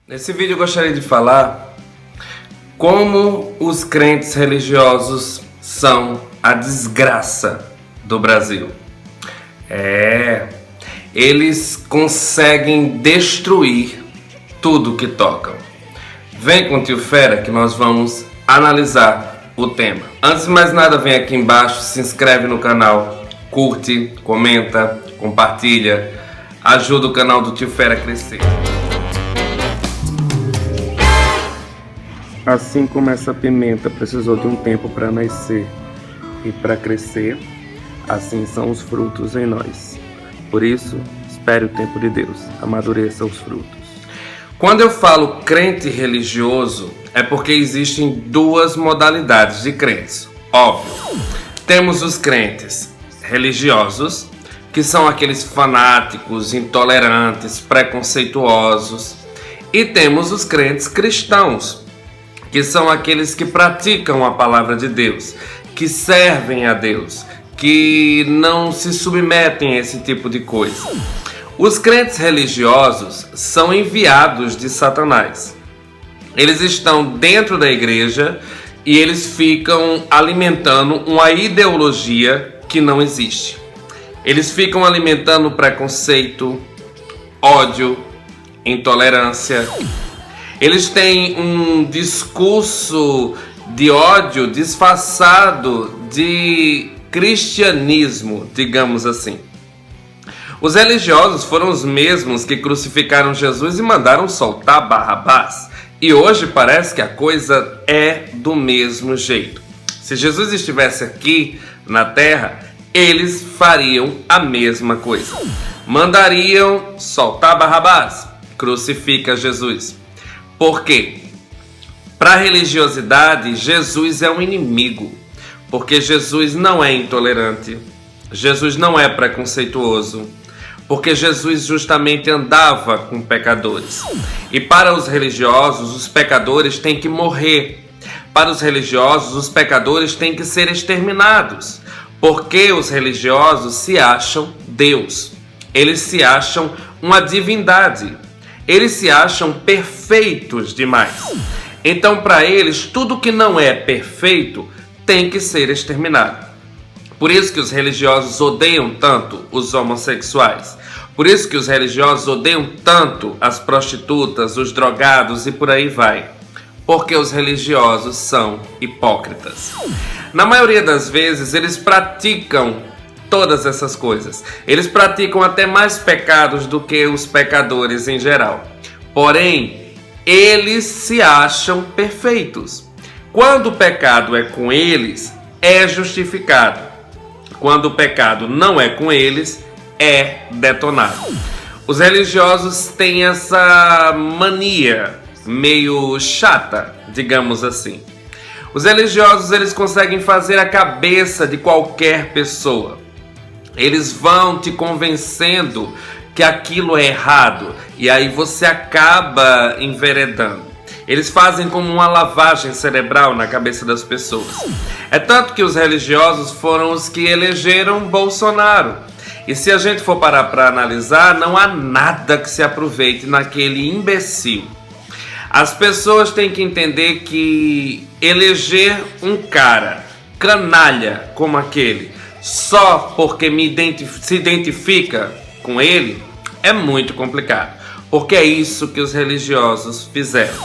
Nesse vídeo eu gostaria de falar como os crentes religiosos são a desgraça do Brasil. Eles conseguem destruir tudo que tocam. Vem com o Tio Fera que nós vamos analisar o tema. Antes de mais nada, vem aqui embaixo, se inscreve no canal, curte, comenta, compartilha, ajuda o canal do Tio Fera a crescer. Assim como essa pimenta precisou de um tempo para nascer e para crescer, assim são os frutos em nós. Por isso, espere o tempo de Deus, amadureça os frutos. Quando eu falo crente religioso, é porque existem duas modalidades de crentes. Óbvio, temos os crentes religiosos, que são aqueles fanáticos, intolerantes, preconceituosos, e temos os crentes cristãos, que são aqueles que praticam a palavra de Deus, que servem a Deus, que não se submetem a esse tipo de coisa. Os crentes religiosos são enviados de Satanás. Eles estão dentro da igreja e eles ficam alimentando uma ideologia que não existe. Eles ficam alimentando preconceito, ódio, intolerância. Eles têm um discurso de ódio disfarçado de cristianismo, digamos assim. Os religiosos foram os mesmos que crucificaram Jesus e mandaram soltar Barrabás. E hoje parece que a coisa é do mesmo jeito. Se Jesus estivesse aqui na terra, eles fariam a mesma coisa. Mandariam soltar Barrabás, crucifica Jesus. Por quê? Para a religiosidade, Jesus é um inimigo, porque Jesus não é intolerante, Jesus não é preconceituoso, porque Jesus justamente andava com pecadores. E para os religiosos, os pecadores têm que morrer. Para os religiosos, os pecadores têm que ser exterminados, porque os religiosos se acham Deus, eles se acham uma divindade. Eles se acham perfeitos demais. Então, para eles, tudo que não é perfeito tem que ser exterminado. Por isso que os religiosos odeiam tanto os homossexuais. Por isso que os religiosos odeiam tanto as prostitutas, os drogados e por aí vai. Porque os religiosos são hipócritas. Na maioria das vezes, eles praticam todas essas coisas. Eles praticam até mais pecados do que os pecadores em geral. Porém, eles se acham perfeitos. Quando o pecado é com eles, é justificado. Quando o pecado não é com eles, é detonado. Os religiosos têm essa mania meio chata, digamos assim. Os religiosos, eles conseguem fazer a cabeça de qualquer pessoa. Eles vão te convencendo que aquilo é errado e aí você acaba enveredando. Eles fazem como uma lavagem cerebral na cabeça das pessoas. É tanto que os religiosos foram os que elegeram Bolsonaro. E se a gente for parar para analisar, não há nada que se aproveite naquele imbecil. As pessoas têm que entender que eleger um cara canalha como aquele só porque se identifica com ele é muito complicado, porque é isso que os religiosos fizeram.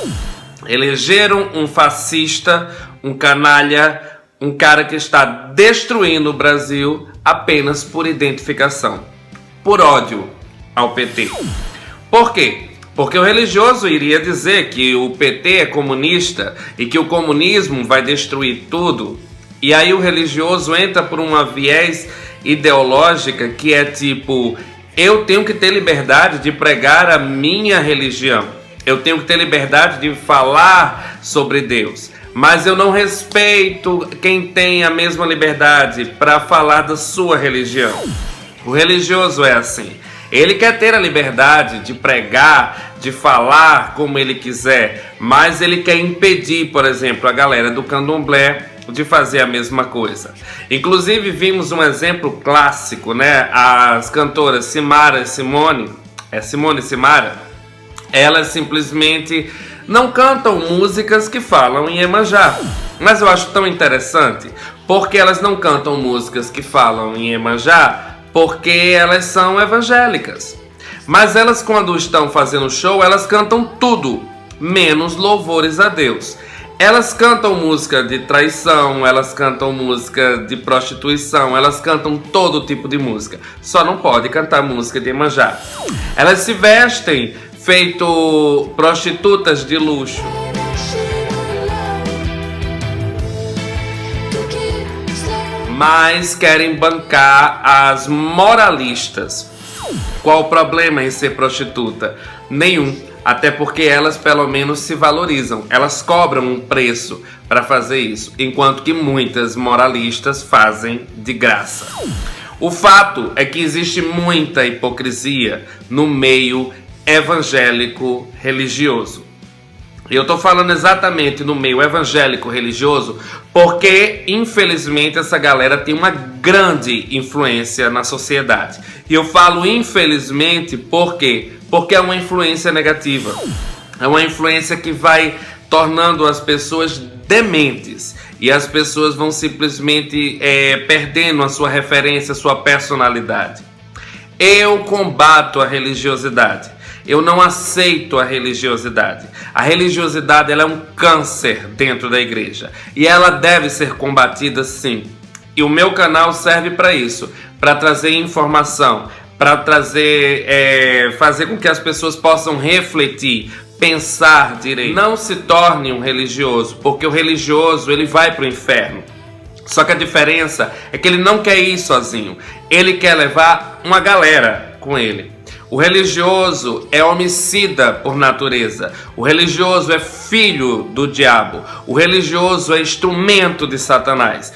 Elegeram um fascista, um canalha, um cara que está destruindo o Brasil apenas por identificação, por ódio ao PT. Por quê? Porque o religioso iria dizer que o PT é comunista e que o comunismo vai destruir tudo. E aí o religioso entra por uma viés ideológica que é tipo: eu tenho que ter liberdade de pregar a minha religião. Eu tenho que ter liberdade de falar sobre Deus. Mas eu não respeito quem tem a mesma liberdade para falar da sua religião. O religioso é assim. Ele quer ter a liberdade de pregar, de falar como ele quiser, mas ele quer impedir, por exemplo, a galera do candomblé de fazer a mesma coisa. Inclusive vimos um exemplo clássico, né? As cantoras Simara e Simone, Simone e Simara, Elas simplesmente não cantam músicas que falam em Iemanjá. Mas eu acho tão interessante, porque elas não cantam músicas que falam em Iemanjá, porque elas são evangélicas. Mas elas, quando estão fazendo show, elas cantam tudo, menos louvores a Deus. Elas cantam música de traição, elas cantam música de prostituição, elas cantam todo tipo de música. Só não pode cantar música de Iemanjá. Elas se vestem feito prostitutas de luxo. Mas querem bancar as moralistas. Qual o problema em ser prostituta? Nenhum, até porque elas pelo menos se valorizam. Elas cobram um preço para fazer isso, enquanto que muitas moralistas fazem de graça. O fato é que existe muita hipocrisia no meio evangélico religioso. Eu estou falando exatamente no meio evangélico religioso porque, infelizmente, essa galera tem uma grande influência na sociedade. E eu falo infelizmente porque é uma influência negativa. É uma influência que vai tornando as pessoas dementes. E as pessoas vão simplesmente perdendo a sua referência, a sua personalidade. Eu combato a religiosidade. Eu não aceito a religiosidade. A religiosidade ela é um câncer dentro da igreja. E ela deve ser combatida sim. E o meu canal serve para isso. Para trazer informação. Para trazer, fazer com que as pessoas possam refletir. Pensar direito. Não se torne um religioso. Porque o religioso ele vai para o inferno. Só que a diferença é que ele não quer ir sozinho. Ele quer levar uma galera com ele. O religioso é homicida por natureza. O religioso é filho do diabo. O religioso é instrumento de Satanás.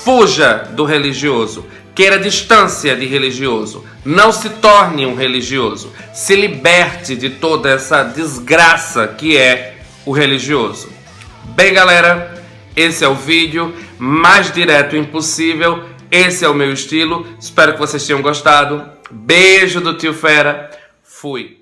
Fuja do religioso. Queira distância de religioso. Não se torne um religioso. Se liberte de toda essa desgraça que é o religioso. Bem, galera, esse é o vídeo mais direto impossível. Esse é o meu estilo. Espero que vocês tenham gostado. Beijo do Tio Fera. Fui.